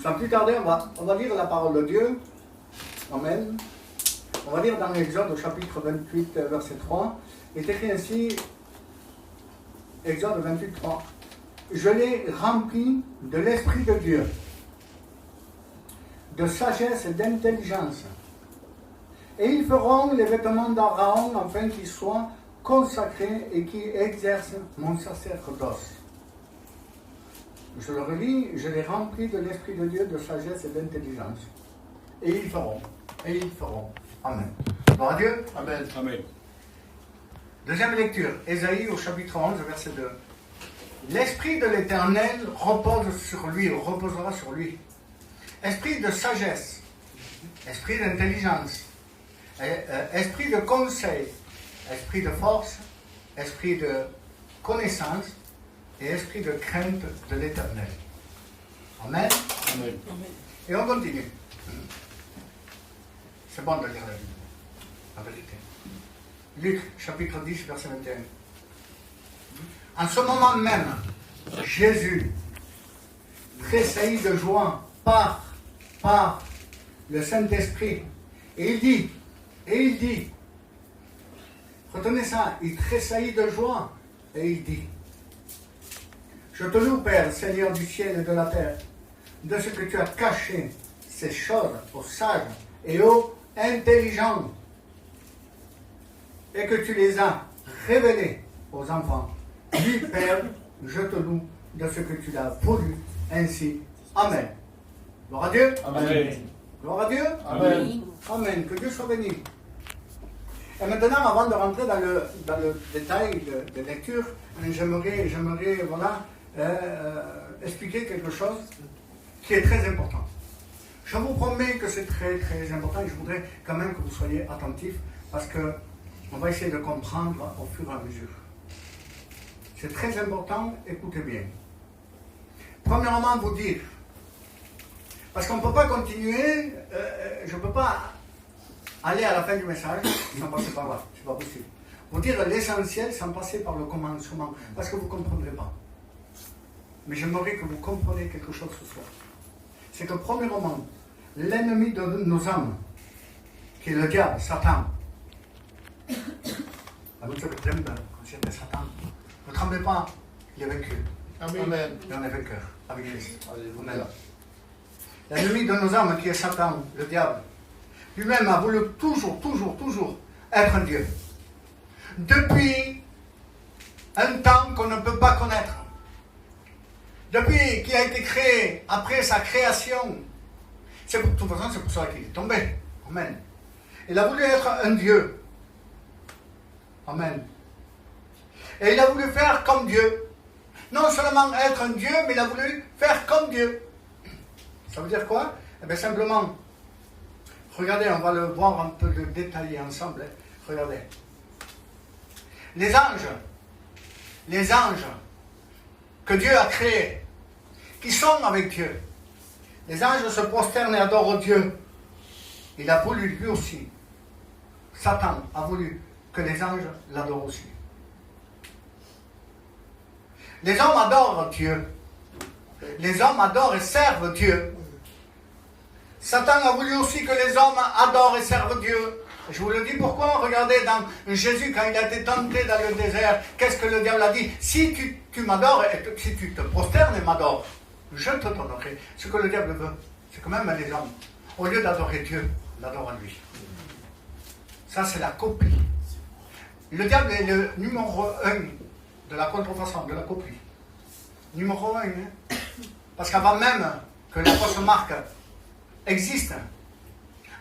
Sans plus tarder, on va lire la parole de Dieu. Amen. On va lire dans l'Exode au chapitre 28, verset 3. Il est écrit ainsi, Exode 28, 3. Je l'ai rempli de l'Esprit de Dieu, de sagesse et d'intelligence. Et ils feront les vêtements d'Aaron afin qu'ils soient consacrés et qu'ils exercent mon sacerdoce. Je le relis, je l'ai rempli de l'Esprit de Dieu, de sagesse et d'intelligence. Et ils feront. Et ils feront. Amen. Gloire à Dieu. Amen. Amen. Deuxième lecture, Ésaïe au chapitre 11, verset 2. L'Esprit de l'Éternel repose sur lui, reposera sur lui. Esprit de sagesse, esprit d'intelligence, esprit de conseil, esprit de force, esprit de connaissance et esprit de crainte de l'Éternel. Amen. Amen. Et on continue. C'est bon de lire la Bible, la vérité. Luc, chapitre 10, verset 21. En ce moment même, Jésus tressaillit de joie par le Saint-Esprit. Et il dit, retenez ça, il tressaillit de joie, et il dit, je te loue, Père, Seigneur du ciel et de la terre, de ce que tu as caché ces choses aux sages et aux intelligents, et que tu les as révélées aux enfants. Oui, Père, je te loue de ce que tu l'as voulu ainsi. Amen. Gloire à Dieu. Amen. Gloire à Dieu. Amen. Amen. Que Dieu soit béni. Et maintenant, avant de rentrer dans le détail de lecture, j'aimerais voilà, expliquer quelque chose qui est très important. Je vous promets que c'est très très important et je voudrais quand même que vous soyez attentifs parce qu'on va essayer de comprendre au fur et à mesure. C'est très important, écoutez bien. Premièrement, vous dire, parce qu'on ne peut pas continuer, je ne peux pas aller à la fin du message sans passer par là, c'est pas possible. Vous dire l'essentiel sans passer par le commencement, parce que vous ne comprendrez pas. Mais j'aimerais que vous compreniez quelque chose ce soir. C'est que premièrement, l'ennemi de nos âmes, qui est le diable, Satan, la voiture de Tremble, c'était Satan. Ne tremblez pas, il est vaincu. Amen. Et on est vainqueur avec Jésus. On est là. L'ennemi de nos âmes, qui est Satan, le diable, lui-même a voulu toujours être un Dieu. Depuis un temps qu'on ne peut pas connaître. Depuis qu'il a été créé, après sa création. De toute façon, c'est pour ça qu'il est tombé. Amen. Il a voulu être un Dieu. Amen. Et il a voulu faire comme Dieu. Non seulement être un Dieu, mais il a voulu faire comme Dieu. Ça veut dire quoi? Eh bien simplement, regardez, on va le voir un peu le détailler ensemble. Regardez. Les anges que Dieu a créés, qui sont avec Dieu. Les anges se prosternent et adorent Dieu. Il a voulu lui aussi. Satan a voulu que les anges l'adorent aussi. Les hommes adorent Dieu. Les hommes adorent et servent Dieu. Satan a voulu aussi que les hommes adorent et servent Dieu. Je vous le dis pourquoi. Regardez dans Jésus, quand il a été tenté dans le désert, qu'est-ce que le diable a dit? Si tu m'adores, si tu te prosternes et m'adores, je te donnerai. Ce que le diable veut, c'est que même les hommes, au lieu d'adorer Dieu, l'adorent lui. Ça, c'est la copie. Le diable est le numéro 1 de la contrefaçon, de la copie. Numéro 1. Hein? Parce qu'avant même que la fausse marque existe,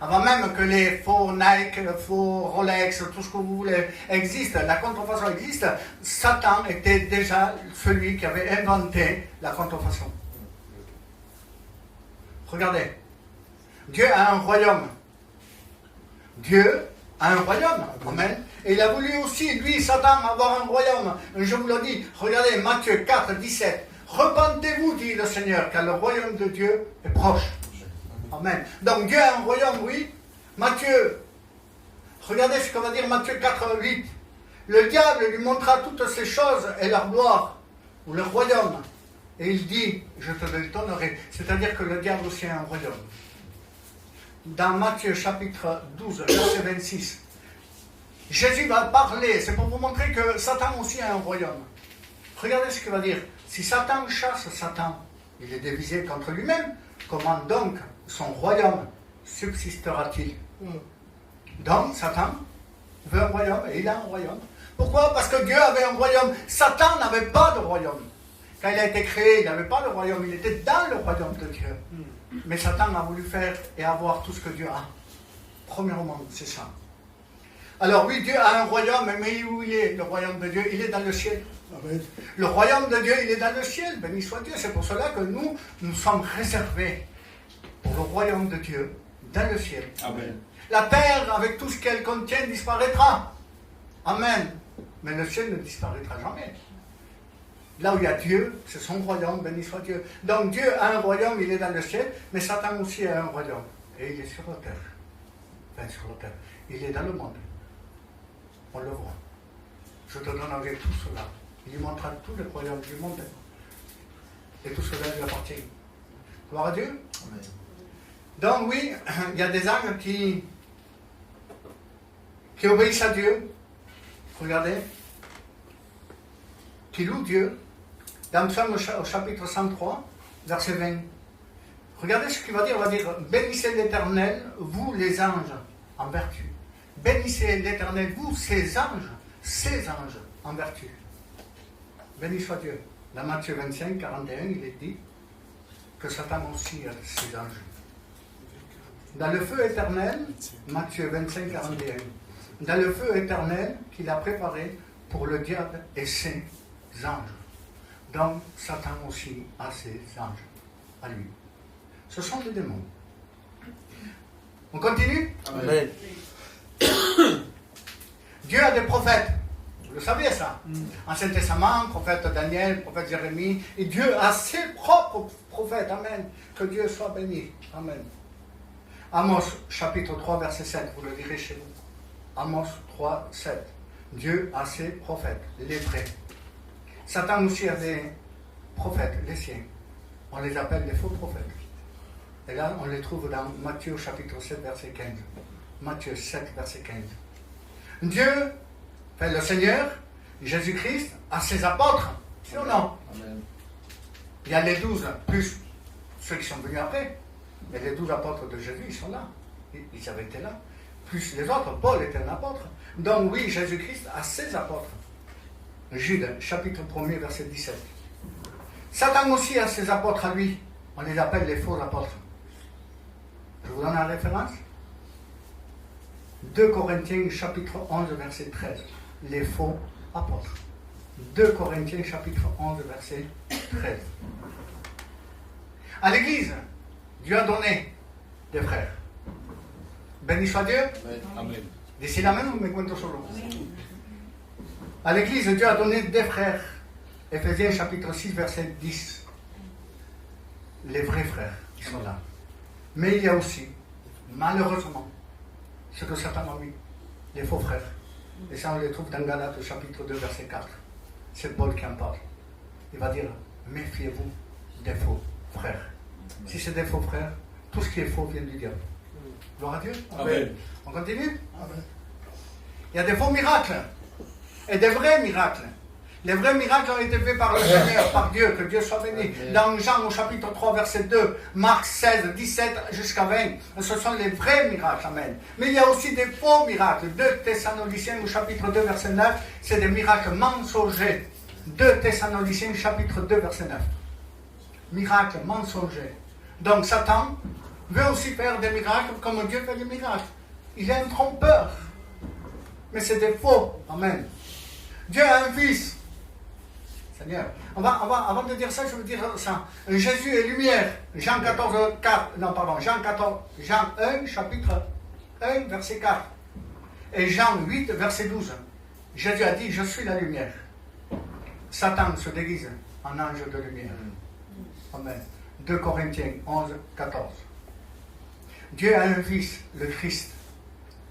avant même que les faux Nike, les faux Rolex, tout ce que vous voulez existe, la contrefaçon existe, Satan était déjà celui qui avait inventé la contrefaçon. Regardez, Dieu a un royaume. Dieu a un royaume. Amen. Et il a voulu aussi, lui, Satan, avoir un royaume. Je vous le dis, regardez, Matthieu 4, 17. Repentez-vous, dit le Seigneur, car le royaume de Dieu est proche. Amen. Donc Dieu a un royaume, oui. Matthieu, regardez ce qu'on va dire Matthieu 4, 8. Le diable lui montra toutes ces choses et leur gloire, ou leur royaume. Et il dit, je te le donnerai. C'est-à-dire que le diable aussi a un royaume. Dans Matthieu chapitre 12, verset 26, Jésus va parler, c'est pour vous montrer que Satan aussi a un royaume. Regardez ce qu'il va dire. Si Satan chasse Satan, il est divisé contre lui-même, comment donc son royaume subsistera-t-il? Donc Satan veut un royaume et il a un royaume. Pourquoi? Parce que Dieu avait un royaume. Satan n'avait pas de royaume. Quand il a été créé, il n'avait pas de royaume, il était dans le royaume de Dieu. Mais Satan a voulu faire et avoir tout ce que Dieu a. Premièrement, c'est ça. Alors oui, Dieu a un royaume, mais où il est, le royaume de Dieu? Il est dans le ciel. Amen. Le royaume de Dieu, il est dans le ciel. Béni soit Dieu. C'est pour cela que nous sommes réservés pour le royaume de Dieu dans le ciel. Amen. La terre, avec tout ce qu'elle contient, disparaîtra. Amen. Mais le ciel ne disparaîtra jamais. Là où il y a Dieu, c'est son royaume, béni soit Dieu. Donc Dieu a un royaume, il est dans le ciel, mais Satan aussi a un royaume. Et il est sur la terre. Enfin, sur la terre. Il est dans le monde. On le voit. Je te donnerai tout cela. Il lui montrera tous les royaumes du monde. Et tout cela lui appartient. Gloire à Dieu. Amen. Donc oui, il y a des âmes qui obéissent à Dieu. Regardez. Qui louent Dieu. Dans Psaume au chapitre 103, verset 20. Regardez ce qu'il va dire. Il va dire, bénissez l'Éternel, vous les anges, en vertu. Bénissez l'Éternel, vous, ses anges, en vertu. Béni soit Dieu. Dans Matthieu 25, 41, il est dit que Satan aussi a ses anges. Dans le feu éternel, Matthieu 25, 41, dans le feu éternel qu'il a préparé pour le diable et ses anges. Donc, Satan aussi a ses anges à lui. Ce sont des démons. On continue? Amen. Dieu a des prophètes. Vous le savez ça. Ancien Testament, prophète Daniel, prophète Jérémie. Et Dieu a ses propres prophètes. Amen. Que Dieu soit béni. Amen. Amos chapitre 3 verset 7. Vous le direz chez vous. Amos 3, 7. Dieu a ses prophètes, les vrais. Satan aussi a des prophètes, les siens. On les appelle les faux prophètes. Et là, on les trouve dans Matthieu chapitre 7 verset 15. Matthieu 7 verset 15. Dieu, enfin le Seigneur, Jésus-Christ, a ses apôtres. C'est ou non? Amen. Il y a les 12, plus ceux qui sont venus après. Mais les 12 apôtres de Jésus, ils sont là. Ils avaient été là. Plus les autres, Paul était un apôtre. Donc oui, Jésus-Christ a ses apôtres. Jude, chapitre 1er, verset 17. Satan aussi a ses apôtres à lui. On les appelle les faux apôtres. Je vous donne la référence. 2 Corinthiens, chapitre 11, verset 13. Les faux apôtres. 2 Corinthiens, chapitre 11, verset 13. À l'église, Dieu a donné des frères. Béni soit Dieu. Amen. D'ici la même, me cuento solo. À l'église, Dieu a donné des frères. Éphésiens chapitre 6, verset 10. Les vrais frères qui sont là. Mais il y a aussi, malheureusement, ce que Satan a mis, les faux frères. Et ça, on les trouve dans Galates chapitre 2, verset 4. C'est Paul qui en parle. Il va dire, méfiez-vous des faux frères. Si c'est des faux frères, tout ce qui est faux vient du diable. Gloire à Dieu. Amen. On continue? Amen. Il y a des faux miracles et des vrais miracles. Les vrais miracles ont été faits par le Seigneur, par Dieu, que Dieu soit béni. Amen. Dans Jean au chapitre 3, verset 2, Marc 16, 17 jusqu'à 20, ce sont les vrais miracles. Amen. Mais il y a aussi des faux miracles. 2 Thessaloniciens au chapitre 2, verset 9, c'est des miracles mensongers. 2 Thessaloniciens chapitre 2, verset 9. Miracles mensongers. Donc Satan veut aussi faire des miracles comme Dieu fait des miracles. Il est un trompeur. Mais c'est des faux. Amen. Dieu a un fils. Seigneur. Avant de dire ça, je veux dire ça. Jésus est lumière. Jean 14, 4. Non, pardon. Jean 1, chapitre 1, verset 4. Et Jean 8, verset 12. Jésus a dit, je suis la lumière. Satan se déguise en ange de lumière. Amen. 2 Corinthiens 11, 14. Dieu a un fils, le Christ.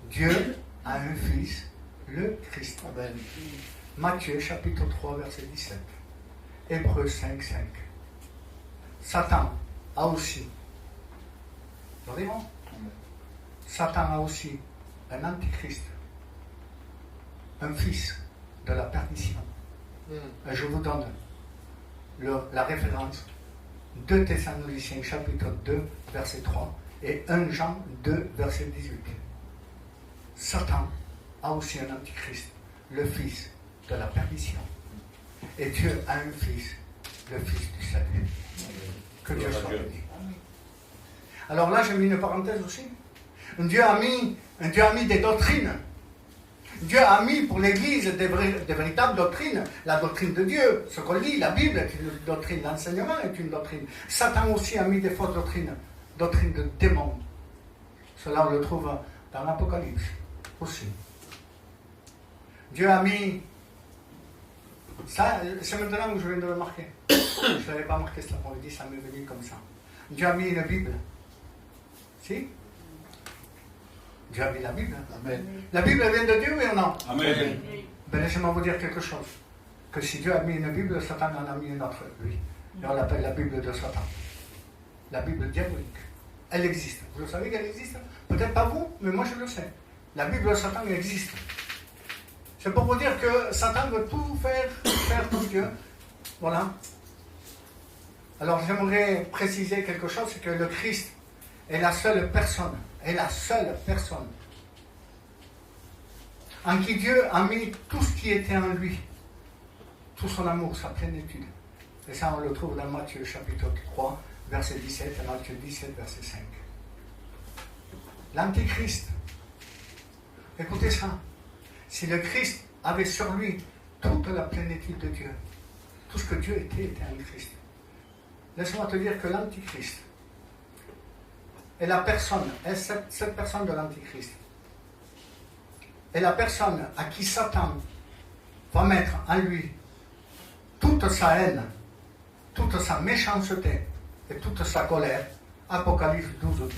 Dieu a un fils, le Christ. Amen. Matthieu chapitre 3, verset 17. Hébreux 5, 5. Satan a aussi, vous voyez, Satan a aussi un antichrist, un fils de la perdition. Et je vous donne la référence 2 Thessaloniciens chapitre 2 verset 3 et 1 Jean 2 verset 18. Satan a aussi un antichrist, le fils de la perdition. Et Dieu a un fils, le fils du salut. Que Dieu soit béni. Alors là, j'ai mis une parenthèse aussi. Dieu a mis des doctrines. Dieu a mis pour l'Église des véritables doctrines. La doctrine de Dieu, ce qu'on lit, la Bible est une doctrine, l'enseignement est une doctrine. Satan aussi a mis des fausses doctrines, doctrines de démons. Cela, on le trouve dans l'Apocalypse aussi. Dieu a mis... Ça, c'est maintenant que je viens de le marquer. Je ne l'avais pas marqué cet après-midi, ça m'est venu comme ça. Dieu a mis une Bible. Si? Dieu a mis la Bible. Amen. La Bible vient de Dieu, oui ou non? Amen. Ben, laissez-moi vous dire quelque chose. Que si Dieu a mis une Bible, Satan en a mis une autre, lui. Et on l'appelle la Bible de Satan. La Bible diabolique. Elle existe. Vous le savez qu'elle existe? Peut-être pas vous, mais moi je le sais. La Bible de Satan existe. C'est pour vous dire que Satan veut tout faire comme Dieu. Voilà. Alors j'aimerais préciser quelque chose, c'est que le Christ est la seule personne, en qui Dieu a mis tout ce qui était en lui, tout son amour, sa plénitude. Et ça, on le trouve dans Matthieu chapitre 3, verset 17, et Matthieu 17, verset 5. L'Antichrist, écoutez ça, si le Christ avait sur lui toute la plénitude de Dieu, tout ce que Dieu était en Christ, laisse-moi te dire que l'Antichrist est la personne, est cette personne de l'Antichrist, est la personne à qui Satan va mettre en lui toute sa haine, toute sa méchanceté et toute sa colère. Apocalypse 12, 12.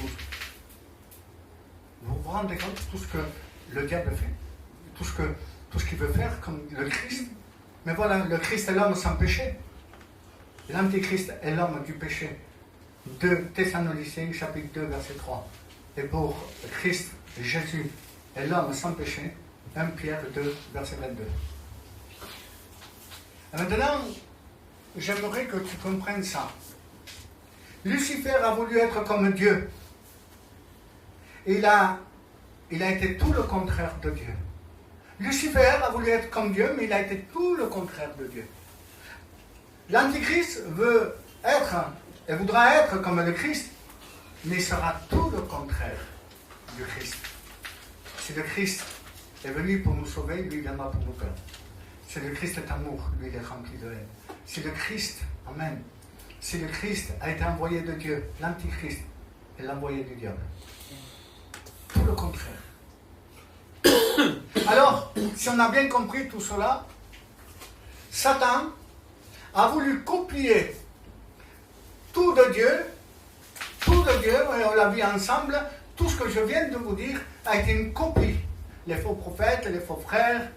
Vous vous rendez compte de tout ce que le diable fait, tout ce qu'il veut faire comme le Christ. Mais voilà, le Christ est l'homme sans péché. L'Antichrist est l'homme du péché. 2 Thessaloniciens chapitre 2 verset 3. Et pour Christ, Jésus est l'homme sans péché. 1 Pierre 2 verset 22. Et maintenant, j'aimerais que tu comprennes ça. Lucifer a voulu être comme Dieu. Il a été tout le contraire de Dieu. Lucifer a voulu être comme Dieu, mais il a été tout le contraire de Dieu. L'Antichrist veut être et voudra être comme le Christ, mais il sera tout le contraire du Christ. Si le Christ est venu pour nous sauver, lui il viendra pour nous perdre. Si le Christ est amour, lui il est rempli de haine. Si le Christ, amen, si le Christ a été envoyé de Dieu, l'Antichrist est l'envoyé du diable. Tout le contraire. Alors, si on a bien compris tout cela, Satan a voulu copier tout de Dieu, et on l'a vu ensemble, tout ce que je viens de vous dire a été une copie. Les faux prophètes, les faux frères,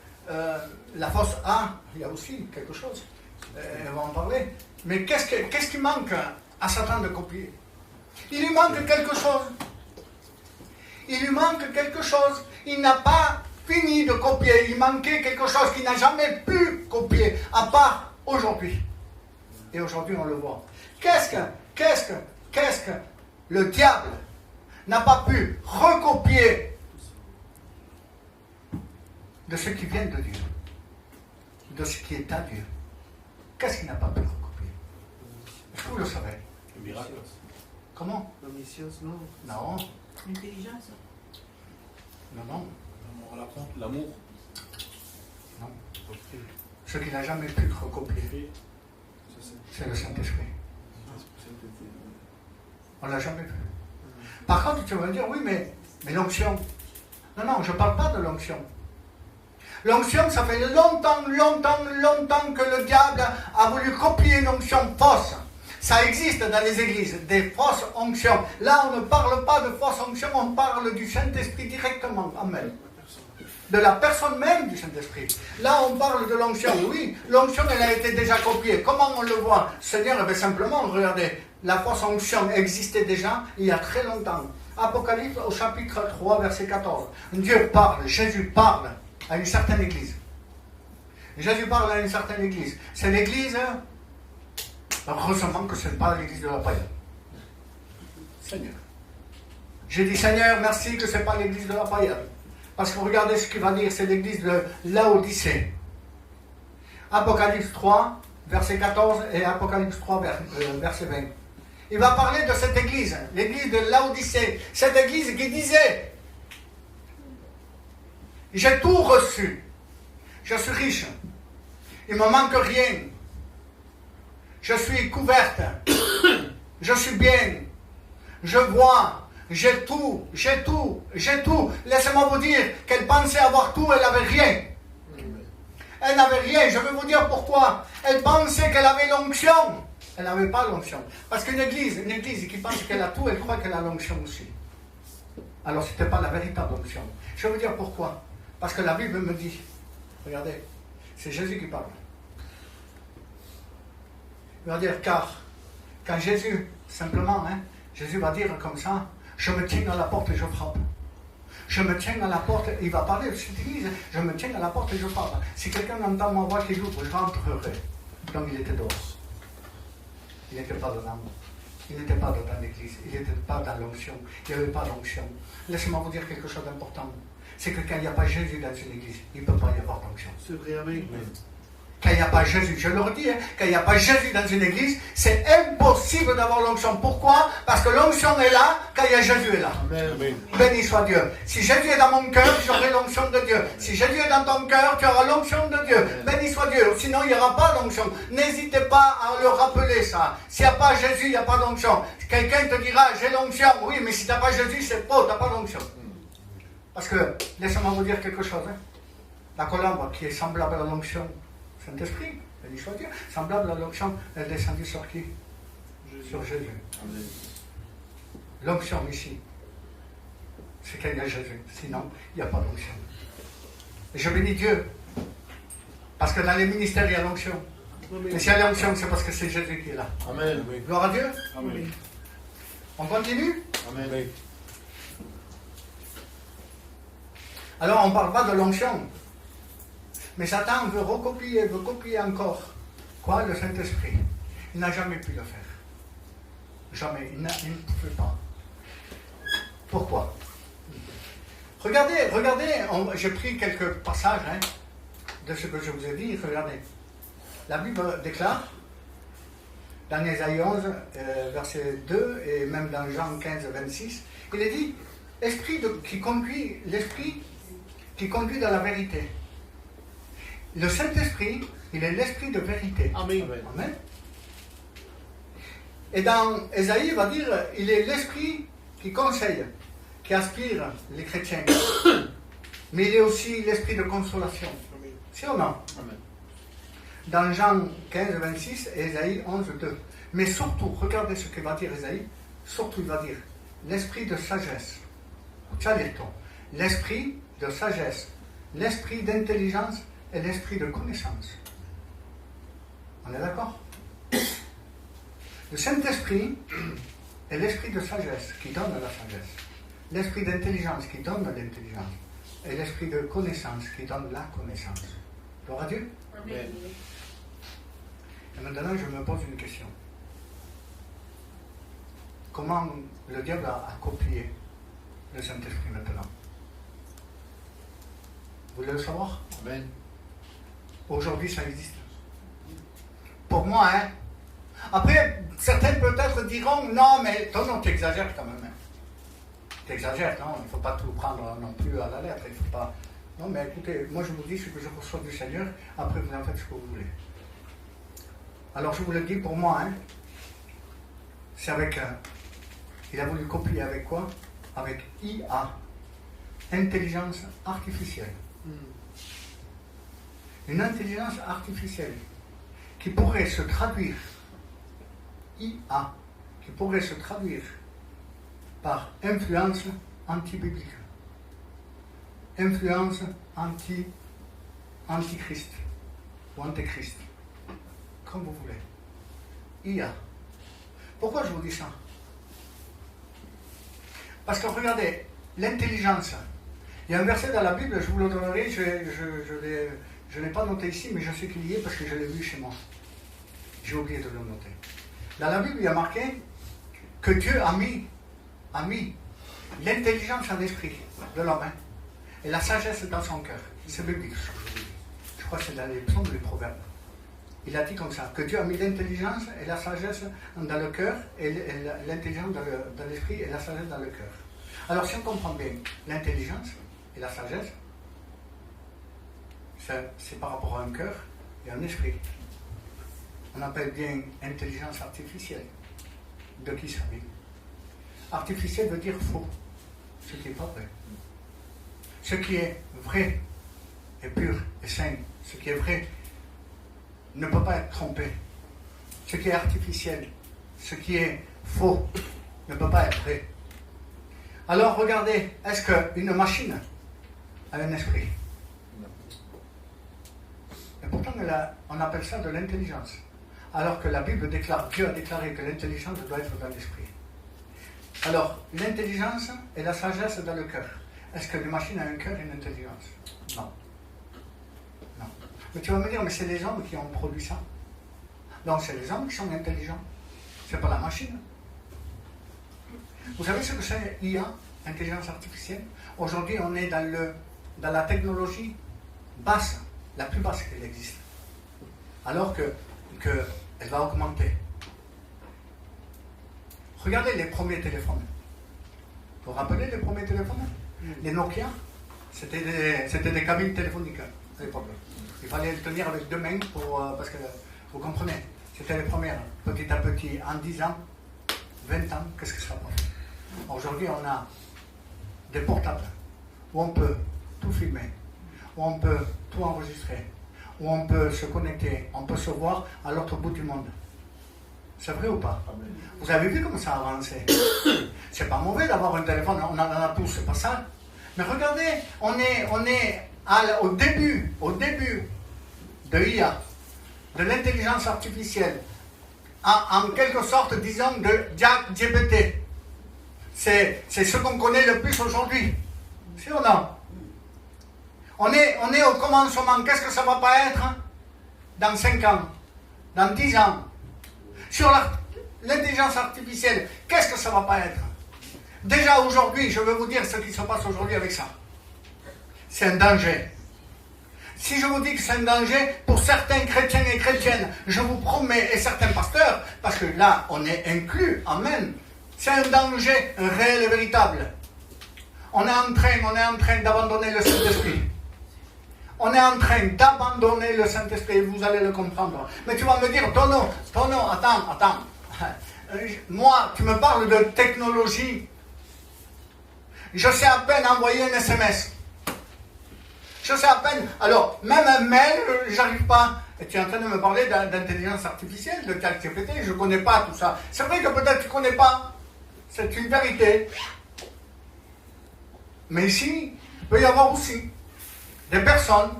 la fausse A, il y a aussi quelque chose, on va en parler. Mais qu'est-ce qui manque à Satan de copier? Il lui manque quelque chose. Il lui manque quelque chose. Il n'a pas fini de copier. Il manquait quelque chose qu'il n'a jamais pu copier, à part aujourd'hui. Et aujourd'hui, on le voit. Qu'est-ce que le diable n'a pas pu recopier de ce qui vient de Dieu, de ce qui est à Dieu? Qu'est-ce qu'il n'a pas pu recopier? Est-ce que vous le savez? Le miracle. Comment? L'omniscience, non. Non. L'intelligence. Non. L'amour. Non. Ce qu'il n'a jamais pu recopier, c'est le Saint-Esprit. On ne l'a jamais vu. Par contre, tu vas me dire, oui, mais l'onction. Non, je ne parle pas de l'onction. L'onction, ça fait longtemps que le diable a voulu copier une onction fausse. Ça existe dans les églises, des fausses onctions. Là, on ne parle pas de fausses onctions, on parle du Saint-Esprit directement. Amen. De la personne même du Saint-Esprit. Là, on parle de l'onction. Oui, l'onction, elle a été déjà copiée. Comment on le voit? Seigneur, simplement, regardez, la fausse onction existait déjà il y a très longtemps. Apocalypse au chapitre 3, verset 14. Dieu parle, Jésus parle à une certaine église. Jésus parle à une certaine église. C'est l'église, heureusement que ce n'est pas l'église de la païenne. Seigneur. J'ai dit Seigneur, merci que ce n'est pas l'église de la païenne. Parce que regardez ce qu'il va dire, c'est l'église de Laodicée. Apocalypse 3, verset 14 et Apocalypse 3, verset 20. Il va parler de cette église, l'église de Laodicée. Cette église qui disait, j'ai tout reçu. Je suis riche. Il ne me manque rien. Je suis couverte. Je suis bien. Je vois. J'ai tout. J'ai tout. J'ai tout. Laissez-moi vous dire qu'elle pensait avoir tout, elle n'avait rien. Elle n'avait rien. Je vais vous dire pourquoi. Elle pensait qu'elle avait l'onction. Elle n'avait pas l'onction. Parce qu'une église qui pense qu'elle a tout, elle croit qu'elle a l'onction aussi. Alors ce n'était pas la véritable onction. Je vais vous dire pourquoi. Parce que la Bible me dit, regardez, c'est Jésus qui parle. Il va dire, car quand Jésus, simplement, Jésus va dire comme ça, je me tiens à la porte et je frappe. Je me tiens à la porte, il va parler de cette église, je me tiens à la porte et je frappe. Si quelqu'un entend ma voix qui ouvre, je rentrerai. Donc il était dehors. Il n'était pas dans l'amour. Il n'était pas dans l'église. Il n'était pas dans l'onction. Il n'y avait pas d'onction. Laissez-moi vous dire quelque chose d'important. C'est que quand il n'y a pas Jésus dans une église, il ne peut pas y avoir d'onction. C'est vrai, amen. Quand il n'y a pas Jésus, je le redis, quand il n'y a pas Jésus dans une église, c'est impossible d'avoir l'onction. Pourquoi? Parce que l'onction est là quand il y a Jésus est là. Amen. Béni soit Dieu. Si Jésus est dans mon cœur, j'aurai l'onction de Dieu. Si Jésus est dans ton cœur, tu auras l'onction de Dieu. Béni soit Dieu. Sinon, il n'y aura pas d'onction. N'hésitez pas à le rappeler ça. S'il n'y a pas Jésus, il n'y a pas d'onction. Quelqu'un te dira, j'ai l'onction. Oui, mais si tu n'as pas Jésus, c'est faux, tu n'as pas d'onction. Parce que, laissez-moi vous dire quelque chose. La colombe qui est semblable à l'onction, Saint-Esprit, béni soit Dieu, semblable à l'onction, elle est descendue sur qui? Sur Jésus. Amen. L'onction ici, c'est qu'il y a Jésus. Sinon, il n'y a pas d'onction. Et je bénis Dieu. Parce que dans les ministères, il y a l'onction. Et s'il y a l'onction, c'est parce que c'est Jésus qui est là. Amen. Gloire à Dieu. Amen. On continue? Amen. Alors, on ne parle pas de l'onction. Mais Satan veut recopier, veut copier encore. Quoi? Le Saint-Esprit. Il n'a jamais pu le faire. Jamais. Il ne pouvait pas. Pourquoi? Regardez, j'ai pris quelques passages de ce que je vous ai dit. Regardez. La Bible déclare, dans Ésaïe 11, verset 2, et même dans Jean 15, 26, il est dit, l'esprit qui conduit dans la vérité. Le Saint-Esprit, il est l'esprit de vérité. Amen. Amen. Et dans Ésaïe, il va dire, il est l'esprit qui conseille, qui aspire les chrétiens. Mais il est aussi l'esprit de consolation. C'est ou non? Amen. Dans Jean 15, 26 et Ésaïe 11, 2. Mais surtout, regardez ce qu'il va dire Ésaïe. Surtout, il va dire l'esprit de sagesse. L'esprit de sagesse, l'esprit d'intelligence et l'esprit de connaissance. On est d'accord? Le Saint-Esprit est l'esprit de sagesse qui donne la sagesse, l'esprit d'intelligence qui donne l'intelligence et l'esprit de connaissance qui donne la connaissance. Gloire à Dieu. Amen. Et maintenant, je me pose une question. Comment le diable a copié le Saint-Esprit maintenant? Vous voulez le savoir? Amen. Aujourd'hui, ça existe. Pour moi, Après, certains peut-être diront, non, mais toi, non, tu exagères quand même. Tu exagères, non, il ne faut pas tout prendre non plus à la lettre. Il faut pas... Non, mais écoutez, moi je vous dis ce que je reçois du Seigneur, après vous en faites ce que vous voulez. Alors je vous le dis pour moi, c'est avec... il a voulu copier avec quoi? Avec IA, intelligence artificielle. Une intelligence artificielle qui pourrait se traduire, IA, qui pourrait se traduire par influence anti-biblique, influence anti-Christ ou antéchrist, comme vous voulez. IA. Pourquoi je vous dis ça? Parce que regardez, l'intelligence. Il y a un verset dans la Bible, je vous le donnerai, je ne l'ai pas noté ici, mais je sais qu'il y est parce que je l'ai vu chez moi. J'ai oublié de le noter. Dans la Bible, il y a marqué que Dieu a mis l'intelligence en esprit de l'homme et la sagesse dans son cœur. C'est biblique. Je crois que c'est dans les psaumes, les proverbes. Il a dit comme ça, que Dieu a mis l'intelligence et la sagesse dans le cœur, et l'intelligence dans l'esprit et la sagesse dans le cœur. Alors si on comprend bien l'intelligence et la sagesse, c'est par rapport à un cœur et un esprit. On appelle bien intelligence artificielle. De qui ça vient? Artificiel veut dire faux, ce qui n'est pas vrai. Ce qui est vrai est pur et sain. Ce qui est vrai ne peut pas être trompé. Ce qui est artificiel, ce qui est faux, ne peut pas être vrai. Alors regardez, est-ce qu'une machine a un esprit? Et pourtant on appelle ça de l'intelligence. Alors que la Bible déclare, Dieu a déclaré que l'intelligence doit être dans l'esprit. Alors, l'intelligence et la sagesse dans le cœur. Est-ce que les machines ont un cœur et une intelligence? Non. Non. Mais tu vas me dire, mais c'est les hommes qui ont produit ça. Donc c'est les hommes qui sont intelligents. C'est pas la machine. Vous savez ce que c'est IA, intelligence artificielle? Aujourd'hui, on est dans la technologie basse, la plus basse qu'elle existe. Alors qu'elle va augmenter. Regardez les premiers téléphones. Vous vous rappelez les premiers téléphones? Les Nokia, c'était des cabines téléphoniques à l'époque. Il fallait les tenir avec deux mains parce que, vous comprenez, c'était les premières. Petit à petit, en 10 ans, 20 ans, qu'est-ce que ça va faire? Aujourd'hui, on a des portables où on peut tout filmer, où on peut tout enregistrer, où on peut se connecter, on peut se voir à l'autre bout du monde. C'est vrai ou pas? Vous avez vu comment ça a avancé? C'est pas mauvais d'avoir un téléphone, on en a tous, c'est pas ça. Mais regardez, on est au début de l'IA, de l'intelligence artificielle, en quelque sorte, disons, de ChatGPT. C'est ce qu'on connaît le plus aujourd'hui. C'est ou non? On est au commencement. Qu'est-ce que ça va pas être dans 5 ans, dans 10 ans? Sur l'intelligence artificielle, qu'est-ce que ça va pas être? Déjà aujourd'hui, je vais vous dire ce qui se passe aujourd'hui avec ça. C'est un danger. Si je vous dis que c'est un danger pour certains chrétiens et chrétiennes, je vous promets, et certains pasteurs, parce que là, on est inclus, amen, c'est un danger réel et véritable. On est en train d'abandonner le Saint-Esprit. On est en train d'abandonner le Saint-Esprit, vous allez le comprendre. Mais tu vas me dire, Tono, attends. Moi, tu me parles de technologie. Je sais à peine envoyer un SMS. Je sais à peine. Alors, même un mail, j'arrive pas. Et tu es en train de me parler d'intelligence artificielle, de ChatGPT, je ne connais pas tout ça. C'est vrai que peut-être tu ne connais pas. C'est une vérité. Mais ici, il peut y avoir aussi des personnes,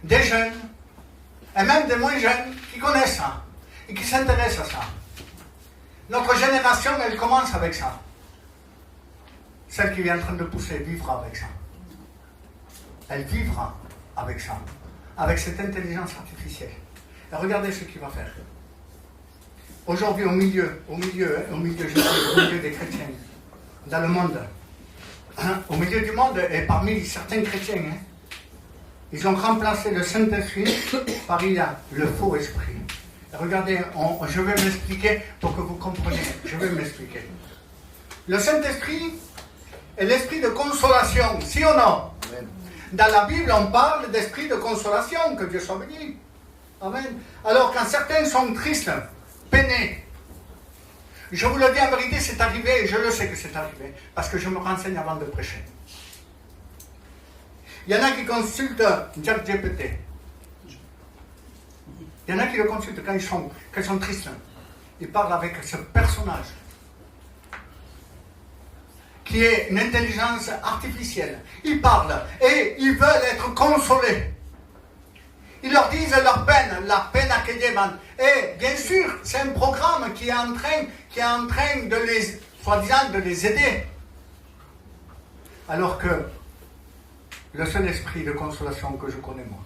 des jeunes, et même des moins jeunes, qui connaissent ça, et qui s'intéressent à ça. Notre génération, elle commence avec ça. Celle qui est en train de pousser vivra avec ça. Elle vivra avec ça, avec cette intelligence artificielle. Et regardez ce qu'il va faire. Aujourd'hui, au milieu des chrétiens, dans le monde, au milieu du monde, et parmi certains chrétiens, ils ont remplacé le Saint-Esprit par le faux esprit. Et regardez, je vais m'expliquer pour que vous compreniez. Je vais m'expliquer. Le Saint-Esprit est l'esprit de consolation, si ou non? Amen. Dans la Bible, on parle d'esprit de consolation, que Dieu soit béni. Amen. Alors, quand certains sont tristes, peinés, je vous le dis en vérité, c'est arrivé, et je le sais que c'est arrivé, parce que je me renseigne avant de prêcher. Il y en a qui consultent ChatGPT. Il y en a qui le consultent quand ils sont tristes. Ils parlent avec ce personnage qui est une intelligence artificielle. Ils parlent et ils veulent être consolés. Ils leur disent leur peine à Kedeman. Et bien sûr, c'est un programme qui est en train de les, soi-disant, de les aider. Alors que le seul esprit de consolation que je connais, moi,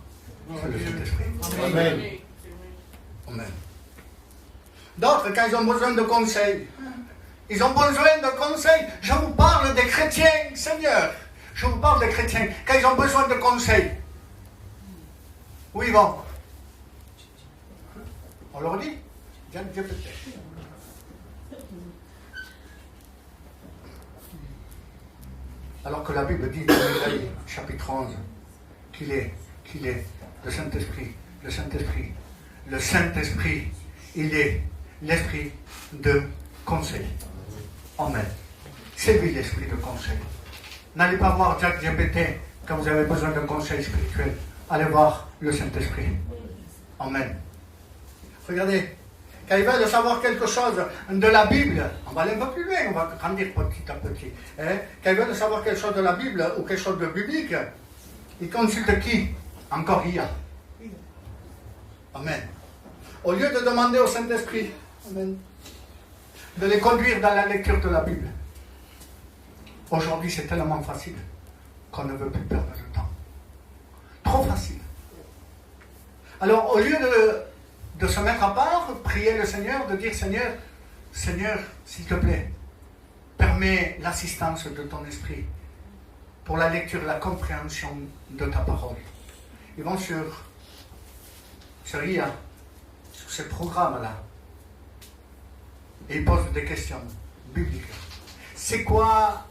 c'est le Saint-Esprit. Amen. Amen. D'autres, quand ils ont besoin de conseils, ils ont besoin de conseils. Je vous parle des chrétiens, Seigneur. Je vous parle des chrétiens. Quand ils ont besoin de conseils, où ils vont? On leur dit, Dieu peut-être. Alors que la Bible dit dans Ésaïe, chapitre 11, qu'il est le Saint-Esprit. Le Saint-Esprit. Le Saint-Esprit, il est l'esprit de conseil. Amen. C'est lui l'esprit de conseil. N'allez pas voir Jack GPT quand vous avez besoin d'un conseil spirituel. Allez voir le Saint-Esprit. Amen. Regardez, quand ils veulent savoir quelque chose de la Bible, on va aller un peu plus loin, on va grandir petit à petit. Quand ils veulent savoir quelque chose de la Bible ou quelque chose de biblique, ils consultent qui? Encore IA. Amen. Au lieu de demander au Saint-Esprit, amen, de les conduire dans la lecture de la Bible. Aujourd'hui, c'est tellement facile qu'on ne veut plus perdre de temps. Trop facile. Alors, au lieu de se mettre à part, prier le Seigneur, de dire Seigneur, s'il te plaît, permets l'assistance de ton esprit pour la lecture, la compréhension de ta parole. Ils vont sur IA, sur ces programmes-là, et ils posent des questions bibliques. C'est quoi,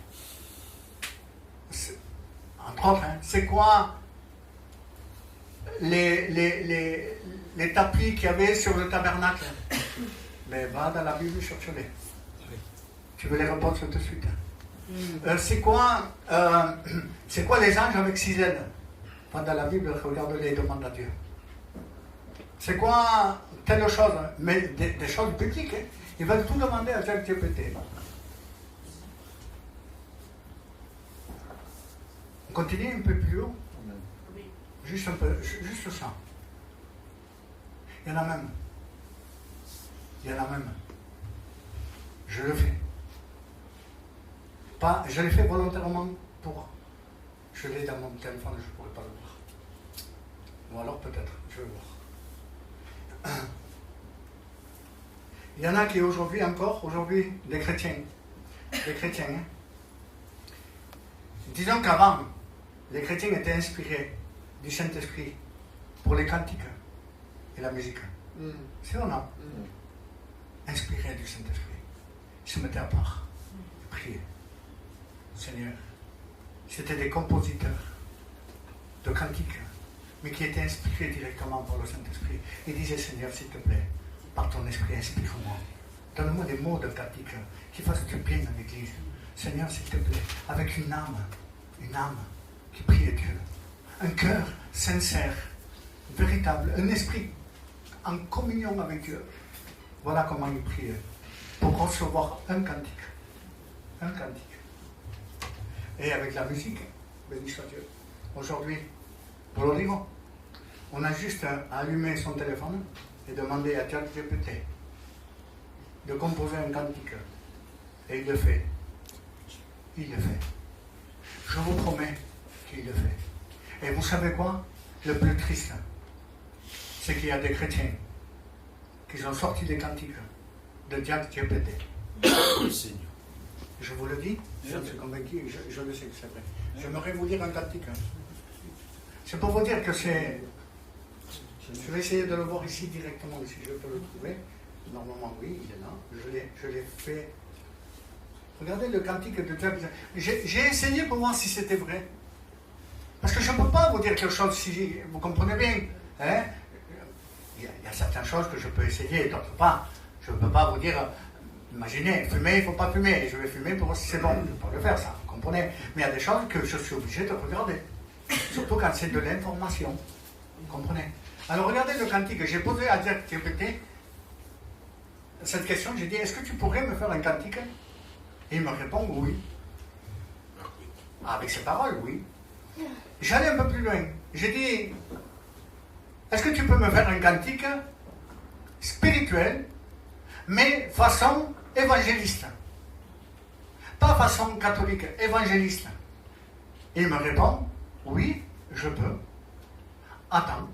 entre autres, c'est quoi les tapis qu'il y avait sur le tabernacle? Mais va dans la Bible, cherche-les. Tu veux les réponses tout de suite. C'est quoi les anges avec 6 ailes? Va dans la Bible, regarde-les et demande à Dieu. C'est quoi telle chose? Mais des choses bibliques. Ils veulent tout demander à ChatGPT. On continue un peu plus haut. Juste un peu, juste ça. Il y en a même. Je le fais. Je l'ai fait volontairement pour. Je l'ai dans mon téléphone, je ne pourrais pas le voir. Ou alors peut-être, je vais voir. Il y en a qui aujourd'hui, des chrétiens. Hein. Disons qu'avant, les chrétiens étaient inspirés du Saint-Esprit pour les cantiques et la musique. C'est ou non? Inspirés du Saint-Esprit. Ils se mettaient à part. Ils priaient. Seigneur. C'était des compositeurs de cantiques, mais qui étaient inspirés directement par le Saint-Esprit. Ils disaient, Seigneur, s'il te plaît, par ton esprit, inspire-moi. Donne-moi des mots de cantique qui fassent du bien à l'Église. Seigneur, s'il te plaît, avec une âme qui prie Dieu. Un cœur sincère, véritable, un esprit en communion avec Dieu. Voilà comment ils priaient pour recevoir un cantique. Un cantique. Et avec la musique, béni soit Dieu. Aujourd'hui, pour le livre, on a juste à allumer son téléphone et demander à ChatGPT de composer un cantique. Et il le fait. Il le fait. Je vous promets qu'il le fait. Et vous savez quoi? Le plus triste, c'est qu'il y a des chrétiens qui ont sorti des cantiques de ChatGPT. Seigneur. Je vous le dis, je suis convaincu, je le sais que c'est vrai. J'aimerais vous lire un cantique. C'est pour vous dire que c'est... Je vais essayer de le voir ici directement, si je peux le trouver. Normalement, oui, il est là. Je l'ai fait. Regardez le cantique de ChatGPT. J'ai essayé pour voir si c'était vrai. Parce que je ne peux pas vous dire quelque chose si vous comprenez bien. Hein? Il y a certaines choses que je peux essayer et d'autres pas. Je ne peux pas vous dire... Imaginez, fumer, il ne faut pas fumer. Je vais fumer pour voir si c'est bon. Je ne peux pas le faire, ça, vous comprenez. Mais il y a des choses que je suis obligé de regarder. Surtout quand c'est de l'information. Vous comprenez. Alors regardez le cantique. J'ai posé à ChatGPT cette question. J'ai dit, est-ce que tu pourrais me faire un cantique? Et il me répond oui. Avec ses paroles, oui. J'allais un peu plus loin. J'ai dit, est-ce que tu peux me faire un cantique spirituel, mais façon évangéliste? Pas façon catholique, évangéliste. Et il me répond, oui, je peux. Attends.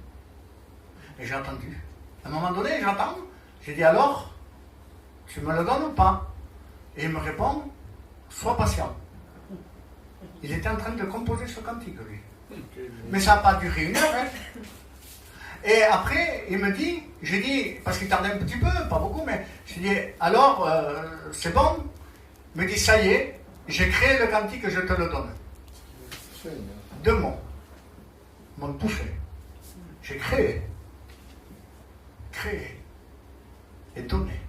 Et j'ai attendu. À un moment donné, j'attends. J'ai dit, alors, tu me le donnes ou pas? Et il me répond, sois patient. Il était en train de composer ce cantique, lui. Mais ça n'a pas duré une heure. Hein. Et après, il me dit, j'ai dit, parce qu'il tardait un petit peu, pas beaucoup, mais j'ai dit, alors, c'est bon? Il me dit, ça y est, j'ai créé le cantique, je te le donne. 2 mots m'ont touché. J'ai créé et donné.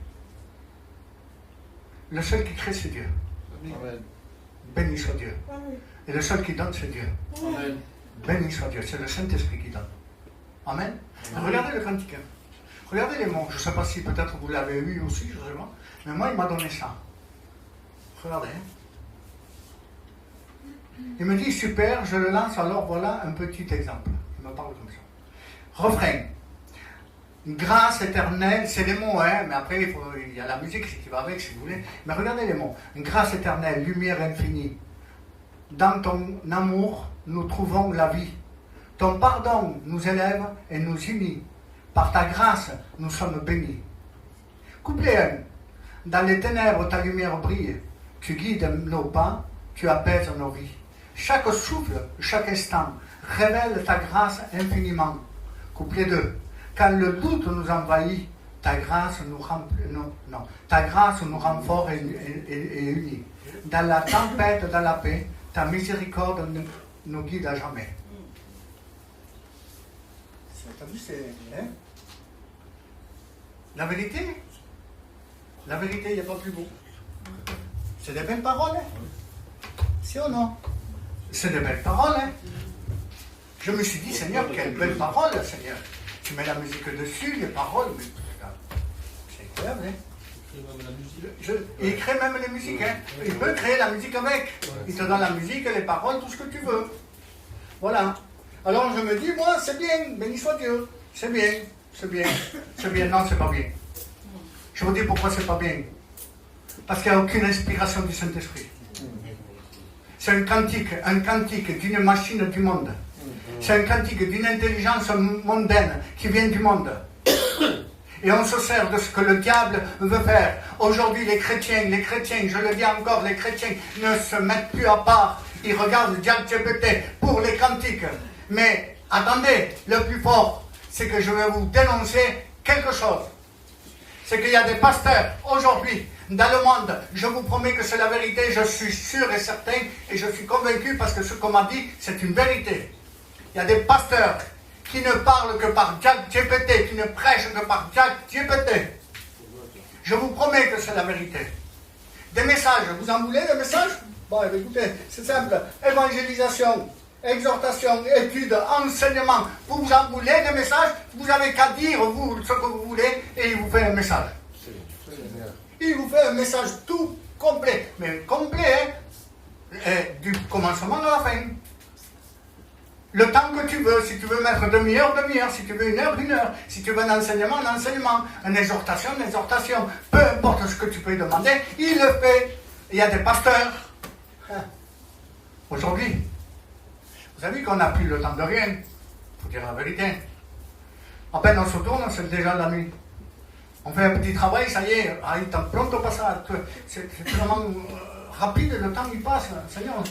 Le seul qui crée, c'est Dieu. Amen. Béni soit Dieu. Et le seul qui donne, c'est Dieu. Amen. Béni soit Dieu. C'est le Saint-Esprit qui donne. Amen. Regardez le cantique. Regardez les mots. Je ne sais pas si peut-être vous l'avez eu aussi, je sais pas. Mais moi, il m'a donné ça. Regardez. Il me dit, super, je le lance, alors voilà un petit exemple. Il me parle comme ça. Refrain. Grâce éternelle, c'est les mots, hein, mais après il y a la musique qui va avec si vous voulez. Mais regardez les mots. Grâce éternelle, lumière infinie. Dans ton amour, nous trouvons la vie. Ton pardon nous élève et nous unit. Par ta grâce, nous sommes bénis. Couplet 1. Dans les ténèbres, ta lumière brille. Tu guides nos pas, tu apaises nos vies. Chaque souffle, chaque instant, révèle ta grâce infiniment. Couplet 2. Quand le doute nous envahit, ta grâce nous rend, ta grâce nous rend forts et unis. Dans la tempête, dans la paix, ta miséricorde nous guide à jamais. T'as vu, c'est... Hein? La vérité, il n'y a pas plus beau. C'est des belles paroles, hein? Si ou non? C'est des belles paroles, hein? Je me suis dit, Seigneur, quelle belle parole, Seigneur. Tu mets la musique dessus, les paroles, mais c'est incroyable, hein? Il crée même les musiques, hein? Il peut créer la musique avec. Il te donne la musique, les paroles, tout ce que tu veux. Voilà. Alors je me dis, moi, c'est bien, béni soit Dieu. C'est bien, c'est bien, c'est bien. Non, c'est pas bien. Je vous dis pourquoi c'est pas bien. Parce qu'il n'y a aucune inspiration du Saint-Esprit. C'est un cantique d'une machine du monde. C'est un cantique d'une intelligence mondaine qui vient du monde. Et on se sert de ce que le diable veut faire. Aujourd'hui, les chrétiens, je le dis encore, les chrétiens ne se mettent plus à part. Ils regardent ChatGPT pour les cantiques. Mais attendez, le plus fort, c'est que je vais vous dénoncer quelque chose. C'est qu'il y a des pasteurs aujourd'hui dans le monde. Je vous promets que c'est la vérité, je suis sûr et certain et je suis convaincu parce que ce qu'on m'a dit, c'est une vérité. Il y a des pasteurs qui ne parlent que par ChatGPT, qui ne prêchent que par ChatGPT. Je vous promets que c'est la vérité. Des messages, vous en voulez des messages? Bon, écoutez, c'est simple. Évangélisation, exhortation, étude, enseignement. Vous en voulez des messages? Vous avez qu'à dire, vous, ce que vous voulez, et il vous fait un message. Il vous fait un message tout complet. Mais complet, hein? Du commencement à la fin. Le temps que tu veux, si tu veux mettre demi-heure, si tu veux une heure, si tu veux un enseignement, une exhortation, peu importe ce que tu peux lui demander, il le fait. Il y a des pasteurs. Aujourd'hui, vous savez qu'on n'a plus le temps de rien, il faut dire la vérité. À peine on se tourne, c'est déjà la nuit. On fait un petit travail, ça y est, il t'en pronto passare. C'est vraiment rapide, le temps il passe. Seigneur,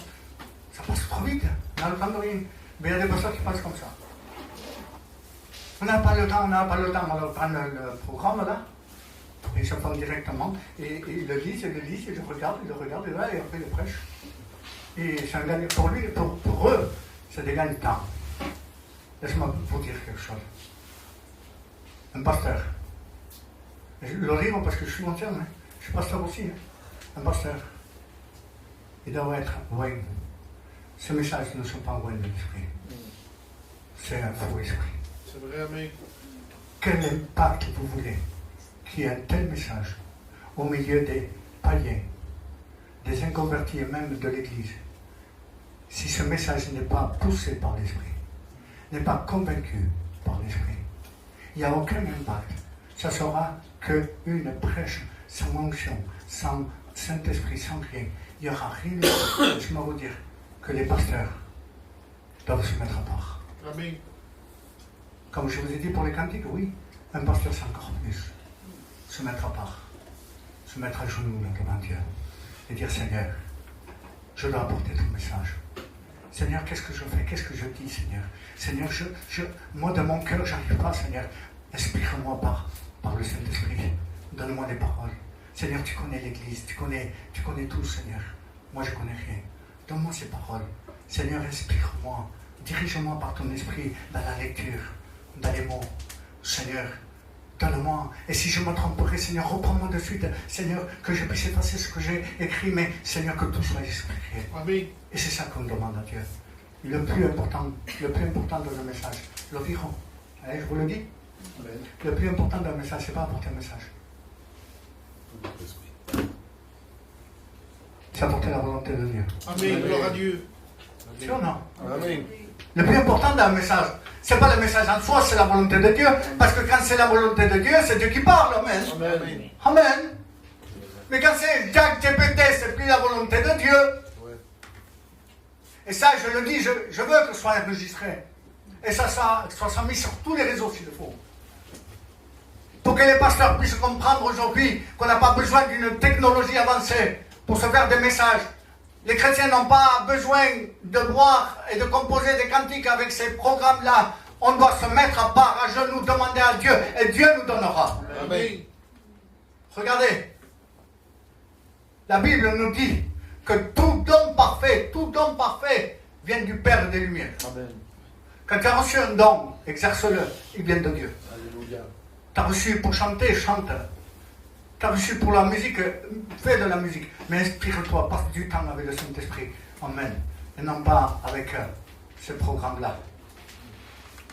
ça passe trop vite, on n'a le temps de rien. Mais il y a des personnes qui pensent comme ça. On n'a pas le temps, alors prendre le programme là, et ils se font directement, et ils le lisent, et je regarde, et là, et après ils le prêchent. Et c'est un gagne, pour lui, pour eux, c'est des gains de temps. Laisse-moi vous dire quelque chose. Un pasteur, je le rire parce que je suis ancien, hein. Je suis pasteur aussi, hein. Un pasteur, il doit être loin. Ces messages ne sont pas envoyés de l'esprit. C'est un faux esprit. C'est vrai, mais... Quel impact vous voulez qu'il y ait un tel message au milieu des païens, des inconvertis et même de l'Église, si ce message n'est pas poussé par l'esprit, n'est pas convaincu par l'esprit? il n'y a aucun impact. Ça sera qu'une prêche sans onction, sans Saint-Esprit, sans rien. Il n'y aura rien. Laisse-moi vous dire que les pasteurs doivent se mettre à part. Amen. Comme je vous ai dit pour les cantiques, oui, un pasteur c'est encore plus. Se mettre à part. Se mettre à genoux devant Dieu. Et dire, Seigneur, je dois apporter ton message. Seigneur, qu'est-ce que je fais? Qu'est-ce que je dis, Seigneur? Seigneur, moi de mon cœur, je n'arrive pas, Seigneur. Inspire-moi par le Saint-Esprit. Donne-moi des paroles. Seigneur, tu connais l'Église, tu connais tout, Seigneur. Moi, je ne connais rien. Donne-moi ces paroles. Seigneur, inspire-moi. Dirige-moi par ton esprit dans la lecture, dans les mots. Seigneur, donne-moi. Et si je me tromperai, Seigneur, reprends-moi de suite. Seigneur, que je puisse effacer ce que j'ai écrit, mais Seigneur, que tout soit expliqué. Amen. Et c'est ça qu'on demande à Dieu. Le plus important dans le message, le virons. Allez, je vous le dis. Amen. Le plus important dans le message, c'est pas apporter un message. C'est apporter la volonté de Dieu. Amen. Gloire à Dieu. C'est ou non? Amen. Le plus important dans le message, c'est pas le message en soi, c'est la volonté de Dieu. Parce que quand c'est la volonté de Dieu, c'est Dieu qui parle. Amen. Amen. Amen. Mais quand c'est Jacques GPT, c'est plus la volonté de Dieu. Et ça, je le dis, je veux que ce soit enregistré. Et ça soit mis sur tous les réseaux s'il le faut. Pour que les pasteurs puissent comprendre aujourd'hui qu'on n'a pas besoin d'une technologie avancée pour se faire des messages. Les chrétiens n'ont pas besoin de boire et de composer des cantiques avec ces programmes-là. On doit se mettre à part, à genoux, demander à Dieu, et Dieu nous donnera. Amen. Regardez, la Bible nous dit que tout don parfait vient du Père des Lumières. Amen. Quand tu as reçu un don, exerce-le, il vient de Dieu. Alléluia. Tu as reçu pour chanter, chante. Tu as reçu pour la musique, fais de la musique. Mais inspire-toi, passe du temps avec le Saint-Esprit. Amen. Et non pas avec ce programme-là.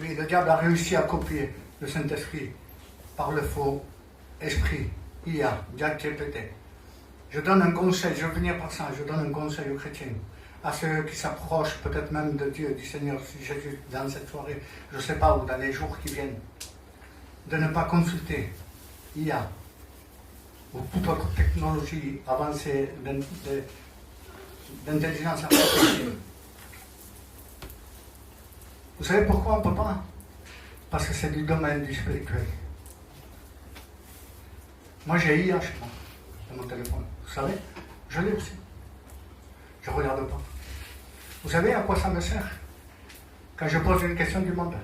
Oui, le diable a réussi à copier le Saint-Esprit par le faux esprit. IA, Jacques GPT. Je donne un conseil, je vais venir par ça, je donne un conseil aux chrétiens, à ceux qui s'approchent peut-être même de Dieu, du Seigneur Jésus dans cette soirée, je ne sais pas, ou dans les jours qui viennent, de ne pas consulter IA ou toute autre technologie avancée d'intelligence artificielle. Vous savez pourquoi on ne peut pas? Parce que c'est du domaine du spirituel. Moi j'ai IA chez moi, dans mon téléphone. Vous savez, je l'ai aussi. Je ne regarde pas. Vous savez à quoi ça me sert? Quand je pose une question du monde.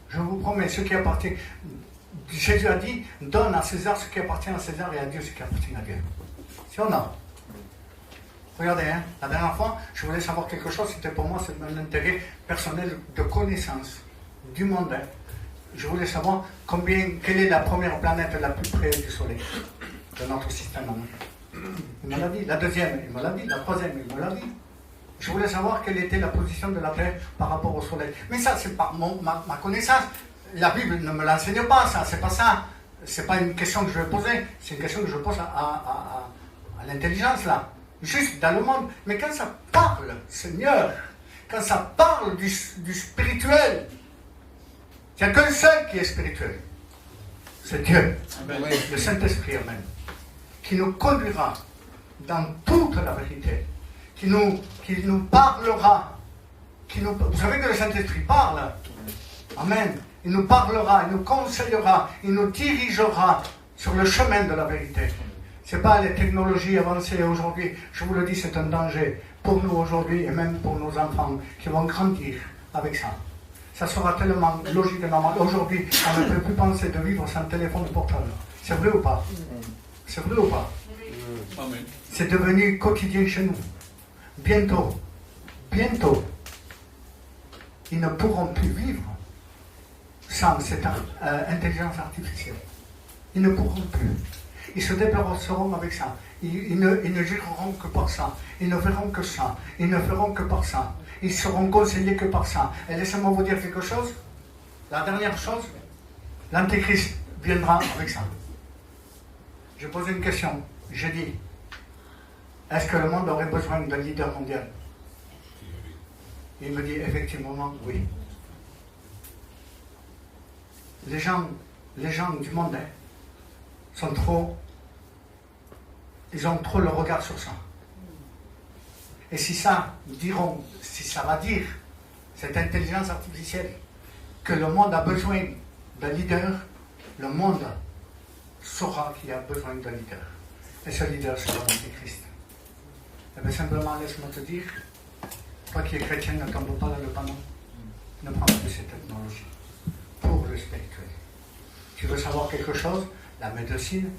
Je vous promets, ce qui appartient. Jésus a dit, donne à César ce qui appartient à César et à Dieu ce qui appartient à Dieu. Si on a. Regardez, hein, la dernière fois, je voulais savoir quelque chose, c'était pour moi, c'est mon intérêt personnel de connaissance du monde. Hein. Je voulais savoir quelle est la première planète la plus près du Soleil de notre système. Il me l'a dit. La deuxième, il me l'a dit. La troisième, il me l'a dit. Je voulais savoir quelle était la position de la Terre par rapport au Soleil. Mais ça, c'est pas ma connaissance. La Bible ne me l'enseigne pas, ça. C'est pas ça. C'est pas une question que je vais poser. C'est une question que je pose à l'intelligence, là. Juste dans le monde. Mais quand ça parle, Seigneur, quand ça parle du spirituel, il n'y a qu'un seul qui est spirituel. C'est Dieu. Amen. Le Saint-Esprit, Amen. Qui nous conduira dans toute la vérité. Qui nous parlera. Vous savez que le Saint-Esprit parle. Amen. Il nous parlera, il nous conseillera, il nous dirigera sur le chemin de la vérité. Ce n'est pas les technologies avancées aujourd'hui. Je vous le dis, c'est un danger pour nous aujourd'hui et même pour nos enfants qui vont grandir avec ça. Ça sera tellement logique et normal. Aujourd'hui, on ne peut plus penser de vivre sans téléphone portable. C'est vrai ou pas? C'est vrai ou pas? Amen. C'est devenu quotidien chez nous. Bientôt, ils ne pourront plus vivre sans cette intelligence artificielle. Ils ne pourront plus. Ils se déplaceront avec ça. Ils ne géreront que par ça. Ils ne verront que ça. Ils ne feront que par ça. Ils seront conseillés que par ça. Et laissez-moi vous dire quelque chose. La dernière chose, l'Antéchrist viendra avec ça. Je pose une question. Je dis, est-ce que le monde aurait besoin d'un leader mondial? Il me dit effectivement oui. les gens du monde sont trop... Ils ont trop le regard sur ça. Et si ça va dire, cette intelligence artificielle, que le monde a besoin d'un leader, le monde saura qu'il y a besoin d'un leader. Et ce leader sera l'Antéchrist. Et bien simplement, laisse-moi te dire, toi qui es chrétien, ne tombe pas dans le panneau. Ne prends plus cette technologie pour le spirituel. Tu veux savoir quelque chose? La médecine,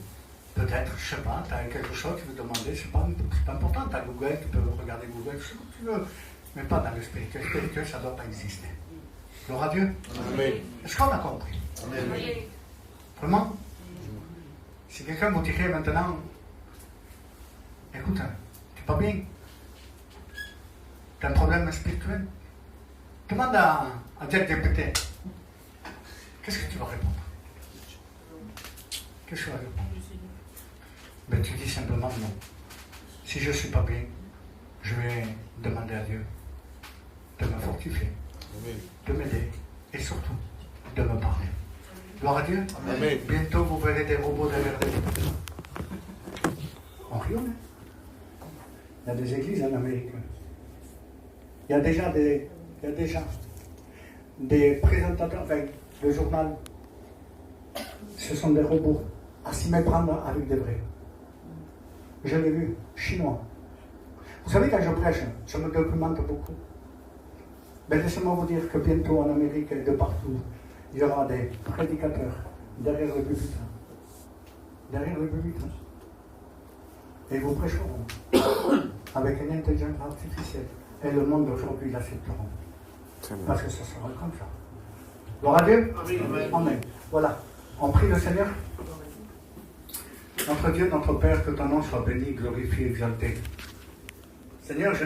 peut-être, je ne sais pas, tu as quelque chose, tu veux demander, c'est pas important, tu as Google, tu peux regarder Google, tout ce que tu veux, mais pas dans le spirituel. Le spirituel, ça ne doit pas exister. Gloire à Dieu. Amen. Est-ce qu'on a compris? Amen. Vraiment? Si quelqu'un vous dirait maintenant, écoute, tu n'es pas bien, tu as un problème spirituel, demande à Jack Député, qu'est-ce que tu vas répondre? Qu'est-ce que tu vas répondre? Ben, tu dis simplement non. Si je ne suis pas bien, je vais demander à Dieu de me fortifier, de m'aider et surtout de me parler. Gloire à Dieu. Amen. Bientôt vous verrez des robots derrière des... On rit, hein? Il y a des églises en Amérique. Il y a déjà des présentateurs, enfin, le journal. Ce sont des robots à s'y méprendre avec des vrais. Je l'ai vu, chinois. Vous savez, quand je prêche, je me documente beaucoup. Mais laissez-moi vous dire que bientôt en Amérique et de partout, il y aura des prédicateurs derrière le pupitre. Derrière le pupitre. Et ils vous prêcheront avec une intelligence artificielle. Et le monde d'aujourd'hui l'accepteront. Parce que ce sera comme ça. Gloire à Dieu. Amen. Amen. Voilà. On prie le Seigneur. Notre Dieu, notre Père, que ton nom soit béni, glorifié, exalté. Seigneur, je